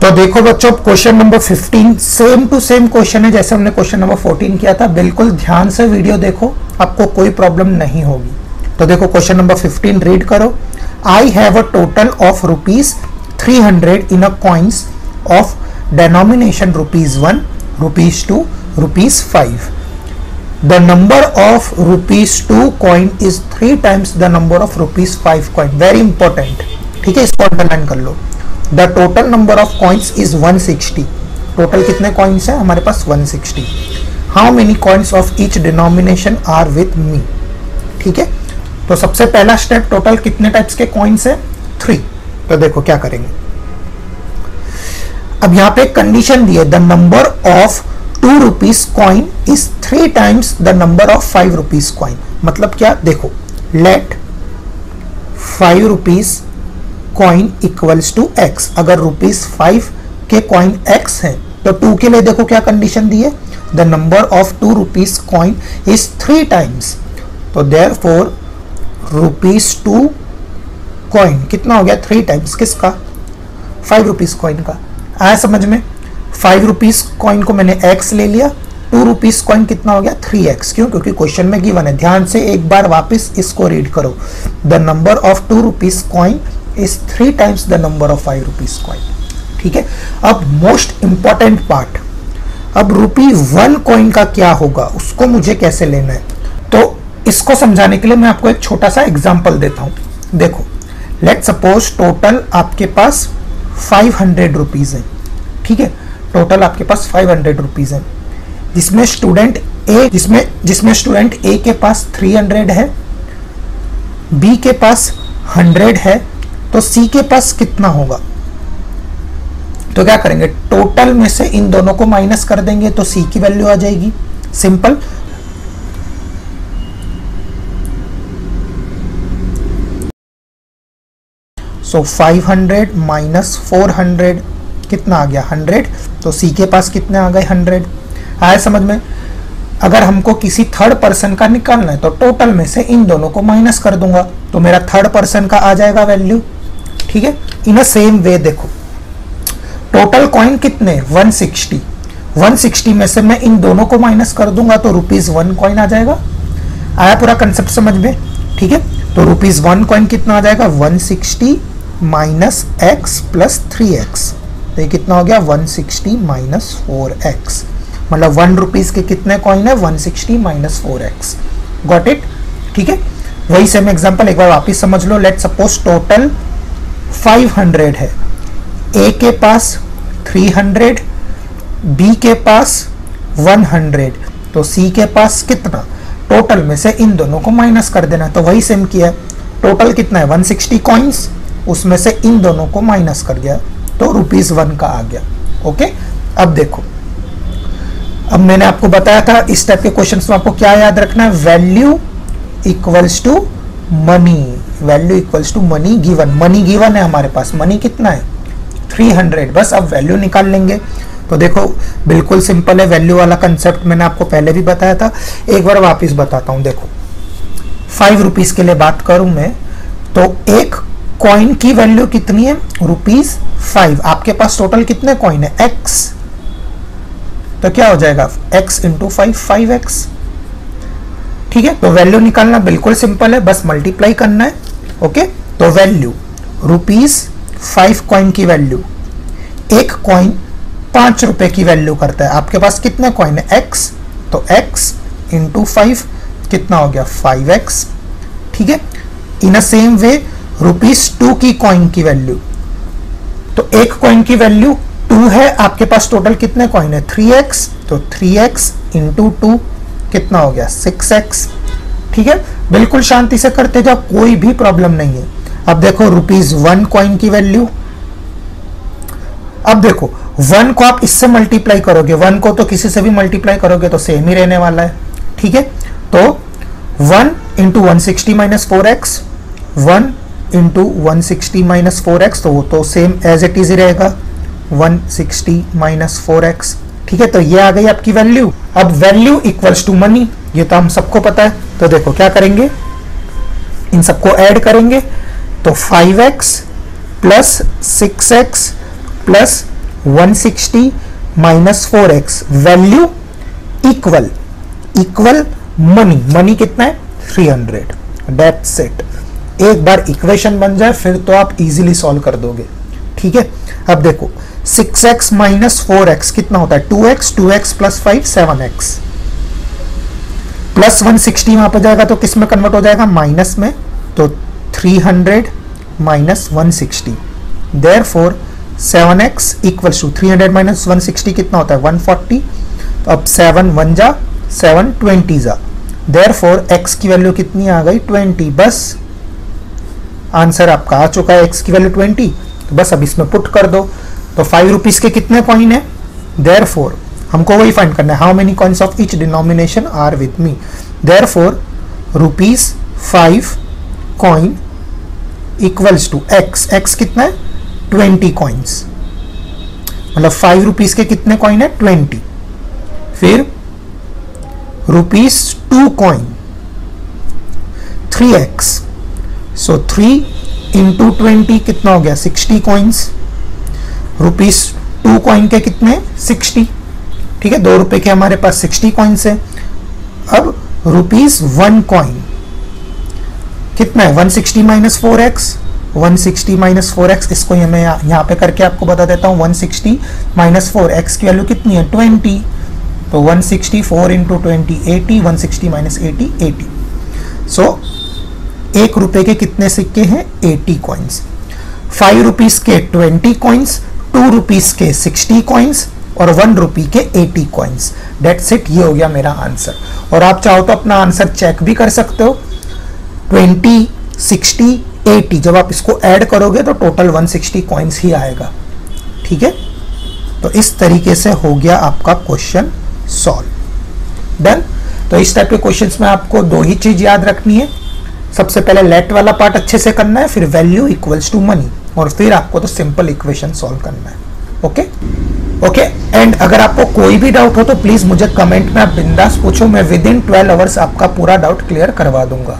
तो देखो बच्चों, question number 15 same to same question है जैसे हमने क्वेश्चन नंबर 14 किया था। बिल्कुल ध्यान से वीडियो देखो, आपको कोई प्रॉब्लम नहीं होगी। तो देखो क्वेश्चन नंबर 15 रीड करो। I have a total of rupees 300 in a coins of denomination ₹1, ₹2, ₹5. The number of ₹2 coin is 3 times the number of ₹5 coin. Very important, ठीक है, इसको अंडरलाइन कर लो। The total number of coins is 160. Total कितने coins हैं हमारे पास? 160. How many coins of each denomination are with me? ठीक है, तो सबसे पहला स्टेप, टोटल कितने टाइप्स के कॉइन्स है? 3. तो देखो क्या करेंगे। अब यहाँ पे कंडीशन दी है, the number of ₹2 coin is 3 times the number of ₹5 coin. मतलब क्या? देखो, let ₹5 coin equals to x। अगर ₹5 के कॉइन x है तो 2 के लिए देखो क्या कंडीशन दी है, the number of ₹2 coin is 3 times। तो देयरफॉर ₹2 कॉइन कितना हो गया? 3 times किसका? ₹5 कॉइन का। आया समझ में? ₹5 कॉइन को मैंने x ले लिया, ₹2 कॉइन कितना हो गया? 3x। क्यों? क्योंकि क्वेश्चन में गिवन है। ध्यान से एक बार वापस इसको रीड करो। The number of ₹2 coin is 3 times the number of ₹5 coin. ठीक है, अब मोस्ट इंपॉर्टेंट पार्ट, अब ₹1 कॉइन का क्या होगा, उसको मुझे कैसे लेना है। तो इसको समझाने के लिए मैं आपको एक छोटा सा एग्जांपल देता हूं। देखो, लेट सपोज टोटल आपके पास ₹500 है। ठीक है, टोटल आपके पास ₹500 है, जिसमें स्टूडेंट ए जिसमें स्टूडेंट ए के पास 300 है, बी के पास 100 है, तो सी के पास कितना होगा? तो क्या करेंगे, टोटल में से इन दोनों को माइनस कर देंगे तो सी की वैल्यू आ जाएगी। सिंपल। सो 500 माइनस 400 कितना आ गया? 100। तो सी के पास कितने आ गए? 100। आया समझ में? अगर हमको किसी थर्ड पर्सन का निकालना है तो टोटल में से इन दोनों को माइनस कर दूंगा तो मेरा थर्ड पर्सन का आ जाएगा वैल्यू। ठीक है, इन अ सेम वे देखो, टोटल कॉइन कितने? 160। 160 में से मैं इन दोनों को माइनस कर दूंगा तो ₹1 कॉइन आ जाएगा। आया पूरा कंसेप्ट समझ में? ठीक है, तो ₹1 कॉइन कितना आ जाएगा? 160 माइनस x प्लस 3x। तो ये कितना हो गया? 160 माइनस 4x। मतलब ₹1 के कितने कॉइन है? 160 माइनस 4x। Got it? ठीक है, वही सेम एग्जांपल एक बार वापस समझ लो। लेट सपोज टोटल 500 है, ए के पास 300, बी के पास 100, तो सी के पास कितना? टोटल में से इन दोनों को माइनस कर देना। तो वही सेम किया है। टोटल कितना है? 160 कॉइन्स, उसमें से इन दोनों को माइनस कर दिया तो ₹1 का आ गया। ओके, अब देखो, अब मैंने आपको बताया था इस टाइप के क्वेश्चंस में आपको क्या याद रखना है? Value equals to money. Value equals to money given. Money given है हमारे पास। मनी कितना है? 300। बस अब वैल्यू निकाल लेंगे। तो देखो, बिल्कुल सिंपल है। वैल्यू वाला कंसेप्ट मैंने आपको पहले भी बताया था, एक बार वापस बताता हूं। देखो, ₹5 के लिए बात करूं मैं, तो एक कॉइन की वैल्यू कितनी है? ₹5। आपके पास टोटल कितने कॉइन है? x। तो क्या हो जाएगा? x into 5, 5x। ठीक है, तो वैल्यू निकालना बिल्कुल सिंपल है, बस मल्टीप्लाई करना है। ओके, तो वैल्यू ₹5 कॉइन की वैल्यू, एक कॉइन ₹5 की वैल्यू करता है। आपके पास कितने कॉइन है? x। तो x इंटू 5 कितना हो गया? 5x। ठीक है, इन अ सेम वे ₹2 की कॉइन की वैल्यू, तो एक कॉइन की वैल्यू 2 है, आपके पास टोटल कितने कॉइन है? 3x। तो 3x इंटू 2 कितना हो गया? 6x। ठीक है, बिल्कुल शांति से करते जाओ, कोई भी प्रॉब्लम नहीं है। अब देखो ₹1 कॉइन की वैल्यू, अब देखो 1 को आप इससे मल्टीप्लाई करोगे, 1 को तो किसी से भी मल्टीप्लाई करोगे तो सेम ही रहने वाला है। ठीक है, तो 1 into 160 minus 4x, 1 into 160 minus 4x, तो वो तो सेम एज इट इज ही रहेगा, 160 माइनस 4x। ठीक है, तो ये आ गई आपकी वैल्यू। अब वैल्यू इक्वल्स टू मनी, ये तो हम सबको पता है। तो देखो क्या करेंगे, इन सबको ऐड करेंगे तो 5x plus 6x plus 160 minus 4x value equal money कितना है 300। That's it. एक बार इक्वेशन बन जाए फिर तो आप इजीली सॉल्व कर दोगे। ठीक है, अब देखो 6x माइनस 4x कितना होता है 2x प्लस 5 7x प्लस 160 वहां पर जाएगा तो किस में कन्वर्ट हो जाएगा माइनस में, तो 300 minus 160 therefore 7x equals to 300 minus 160 कितना होता है 140। तो अब 7 1 जा 7 20 जा देयरफॉर x की वैल्यू कितनी आ गई 20। बस आंसर आपका आ चुका है x की वैल्यू 20। तो बस अब इसमें पुट कर दो। तो 5 रुपीज के कितने कॉइन है, देयरफॉर हमको वही फाइंड करना है how many coins of each denomination are with me. Therefore ₹5 coin equals to x कितना है 20 कॉइन्स, मतलब 5 रुपीज के कितने कॉइन है 20। फिर ₹2 कॉइन 3x, सो 3 इंटू 20 कितना हो गया 60 कॉइन्स। ₹2 कॉइन के कितने 60, ठीक है, 2 रुपए के हमारे पास 60 कॉइन्स है। अब ₹1 कॉइन कितना है 160 माइनस 4x 160 माइनस 4x, इसको मैं यहाँ पे करके आपको बता देता हूँ। 160 माइनस 4x की वैल्यू कितनी है 20, तो 160 4 इंटू 20 80, 160 माइनस 80 80। सो 1 रुपए के कितने सिक्के हैं 80 कॉइन्स। 5 रुपीज के 20 कॉइन्स, 2 रुपीज के 60 कॉइन्स और 1 रुपी के 80 कॉइन्स। डेट्स इट, ये हो गया मेरा आंसर। और आप चाहो तो अपना आंसर चेक भी कर सकते हो। 20 60 80 जब आप इसको ऐड करोगे तो टोटल 160 कॉइन्स ही आएगा। ठीक है, तो इस तरीके से हो गया आपका क्वेश्चन सॉल्व। डन। तो इस टाइप के क्वेश्चंस में आपको 2 ही चीज याद रखनी है। सबसे पहले लेट वाला पार्ट अच्छे से करना है, फिर वैल्यू इक्वल्स टू मनी, और फिर आपको तो सिंपल इक्वेशन सॉल्व करना है। ओके। एंड अगर आपको कोई भी डाउट हो तो प्लीज मुझे कमेंट में आप बिंदास पूछो, मैं विद इन 12 आवर्स आपका पूरा डाउट क्लियर करवा दूंगा।